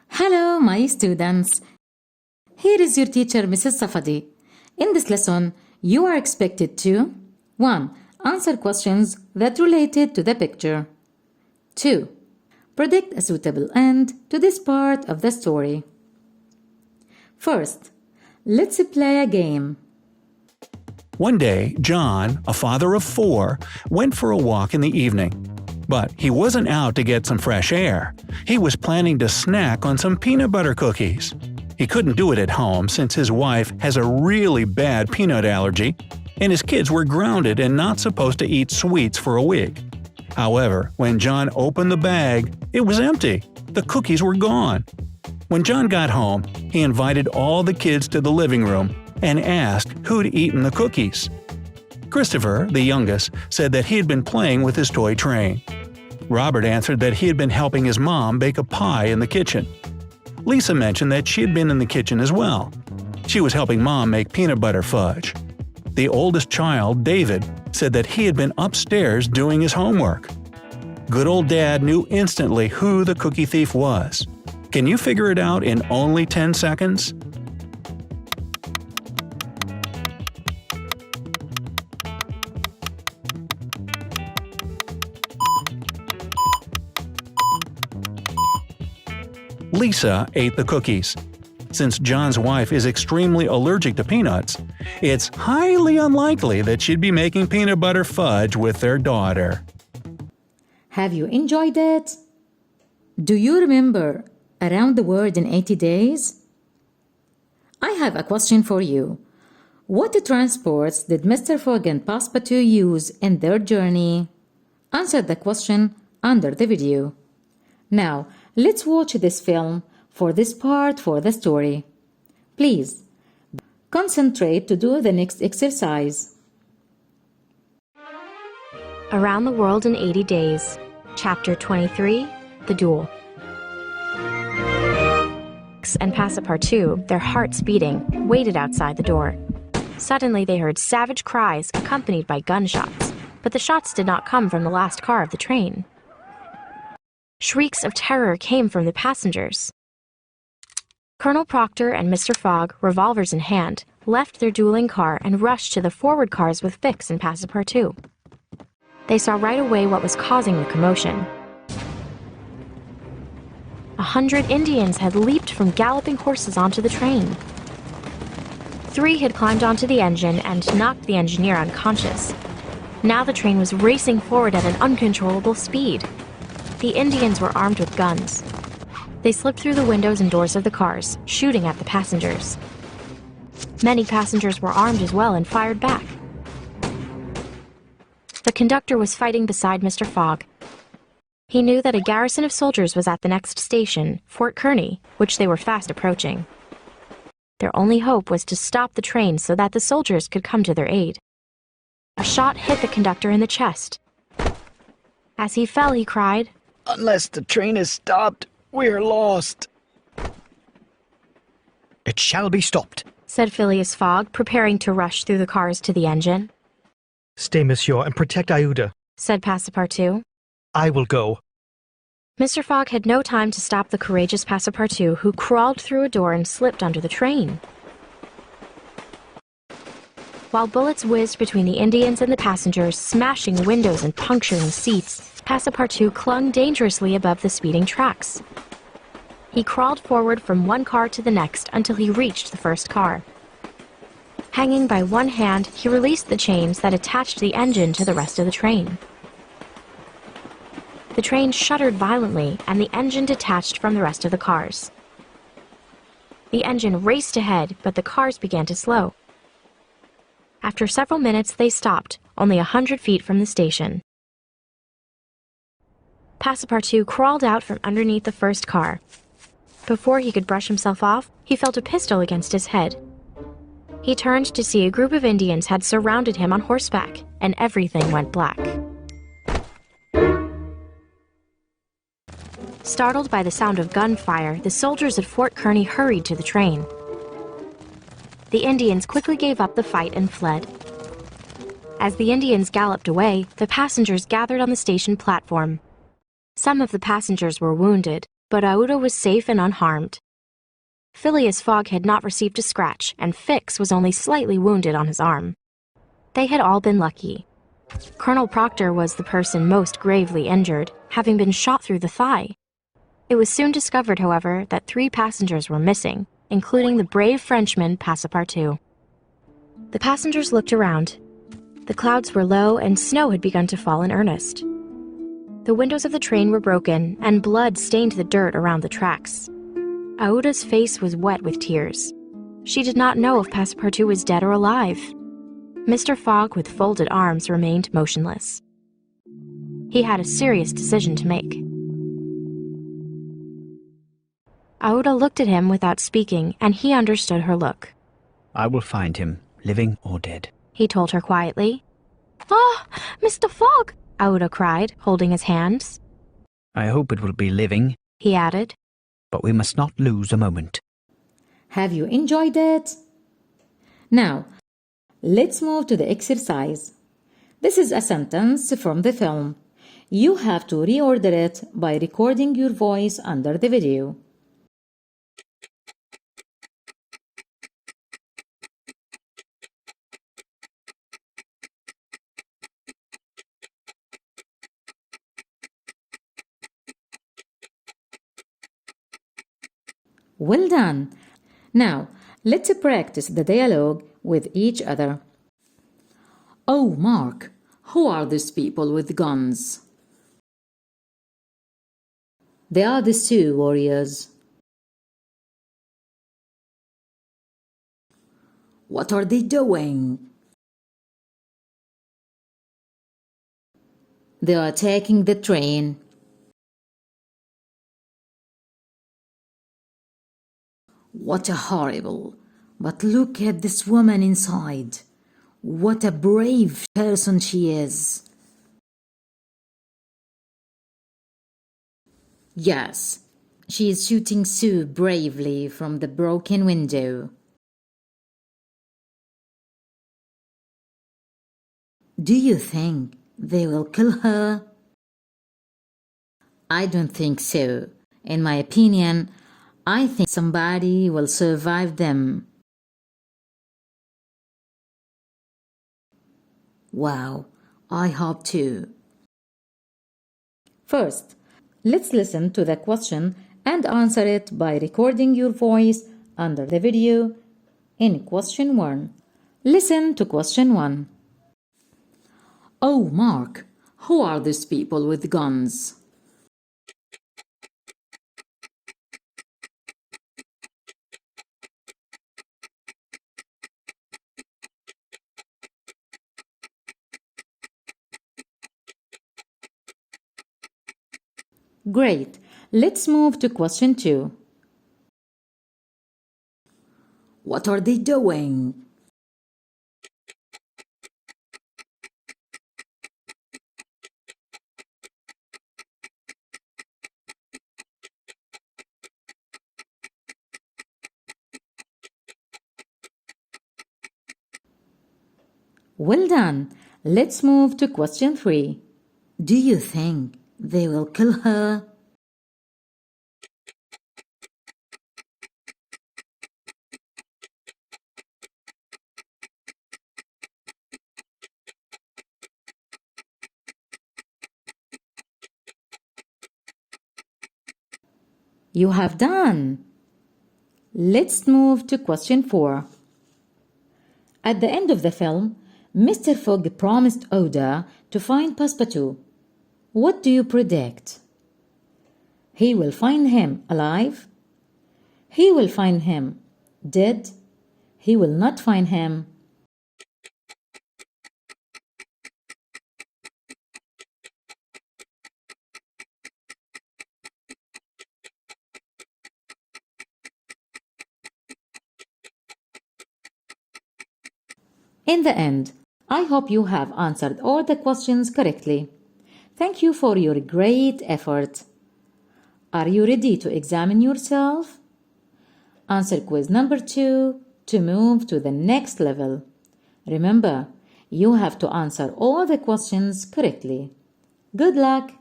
Hello, my students. Here is your teacher, Mrs. Safadi. In this lesson, you are expected to 1. Answer questions that related to the picture. 2. Predict a suitable end to this part of the story. First, let's play a game. One day, John, a father of 4, went for a walk in the evening. But he wasn't out to get some fresh air. He was planning to snack on some peanut butter cookies. He couldn't do it at home since his wife has a really bad peanut allergy, and his kids were grounded and not supposed to eat sweets for a week. However, when John opened the bag, it was empty. The cookies were gone. When John got home, he invited all the kids to the living room and asked who'd eaten the cookies. Christopher, the youngest, said that he had been playing with his toy train. Robert answered that he had been helping his mom bake a pie in the kitchen. Lisa mentioned that she had been in the kitchen as well. She was helping Mom make peanut butter fudge. The oldest child, David, said that he had been upstairs doing his homework. Good old Dad knew instantly who the cookie thief was. Can you figure it out in only 10 seconds? Lisa ate the cookies. Since John's wife is extremely allergic to peanuts, it's highly unlikely that she'd be making peanut butter fudge with their daughter. Have you enjoyed it? Do you remember Around the World in 80 Days? I have a question for you. What transports did Mr. Fogg and Passepartout use in their journey? Answer the question under the video. Now, let's watch this film for this part for the story. Please, concentrate to do the next exercise. Around the World in 80 Days, Chapter 23, The Duel. And Passepartout, their hearts beating, waited outside the door. Suddenly they heard savage cries accompanied by gunshots, but the shots did not come from the last car of the train. Shrieks of terror came from the passengers. Colonel Proctor and Mr. Fogg, revolvers in hand, left their dueling car and rushed to the forward cars with Fix and Passepartout. They saw right away what was causing the commotion. 100 Indians had leaped from galloping horses onto the train. 3 had climbed onto the engine and knocked the engineer unconscious. Now the train was racing forward at an uncontrollable speed. The Indians were armed with guns. They slipped through the windows and doors of the cars, shooting at the passengers. Many passengers were armed as well and fired back. The conductor was fighting beside Mr. Fogg. He knew that a garrison of soldiers was at the next station, Fort Kearny, which they were fast approaching. Their only hope was to stop the train so that the soldiers could come to their aid. A shot hit the conductor in the chest. As he fell, he cried, "Unless the train is stopped, we're lost." "It shall be stopped," said Phileas Fogg, preparing to rush through the cars to the engine. "Stay, monsieur, and protect Aouda," said Passepartout. "I will go." Mr. Fogg had no time to stop the courageous Passepartout, who crawled through a door and slipped under the train. While bullets whizzed between the Indians and the passengers, smashing windows and puncturing seats, Passepartout clung dangerously above the speeding tracks. He crawled forward from one car to the next until he reached the first car. Hanging by one hand, he released the chains that attached the engine to the rest of the train. The train shuddered violently, and the engine detached from the rest of the cars. The engine raced ahead, but the cars began to slow. After several minutes, they stopped, only 100 feet from the station. Passepartout crawled out from underneath the first car. Before he could brush himself off, he felt a pistol against his head. He turned to see a group of Indians had surrounded him on horseback, and everything went black. Startled by the sound of gunfire, the soldiers at Fort Kearny hurried to the train. The Indians quickly gave up the fight and fled. As the Indians galloped away, the passengers gathered on the station platform. Some of the passengers were wounded, but Aouda was safe and unharmed. Phileas Fogg had not received a scratch, and Fix was only slightly wounded on his arm. They had all been lucky. Colonel Proctor was the person most gravely injured, having been shot through the thigh. It was soon discovered, however, that 3 passengers were missing, including the brave Frenchman Passepartout. The passengers looked around. The clouds were low and snow had begun to fall in earnest. The windows of the train were broken, and blood stained the dirt around the tracks. Aouda's face was wet with tears. She did not know if Passepartout was dead or alive. Mr. Fogg, with folded arms, remained motionless. He had a serious decision to make. Aouda looked at him without speaking, and he understood her look. I will find him, living or dead. He told her quietly. "Ah, Mr. Fogg!" Aouda cried, holding his hands. I hope it will be living, He added. but we must not lose a moment. Have you enjoyed it? Now, let's move to the exercise. This is a sentence from the film. You have to reorder it by recording your voice under the video. Well done. Now, let's practice the dialogue with each other. Oh, Mark, who are these people with guns? They are the Sioux warriors. What are they doing? They are taking the train. What a horrible! But look at this woman inside. What a brave person she is. Yes, she is shooting Sue bravely from the broken window. Do you think they will kill her? I don't think so. In my opinion, I think somebody will survive them. Wow, I hope too. First, let's listen to the question and answer it by recording your voice under the video in question 1. Listen to question 1. Oh, Mark, who are these people with guns? Great. Let's move to question 2. What are they doing? Well done. Let's move to question 3. Do you think they will kill her? You have done. Let's move to question 4. At the end of the film, Mr. Fogg promised Aouda to find Passepartout. What do you predict? He will find him alive? He will find him dead? He will not find him. In the end, I hope you have answered all the questions correctly. Thank you for your great effort. Are you ready to examine yourself? Answer quiz number 2 to move to the next level. Remember, you have to answer all the questions correctly. Good luck!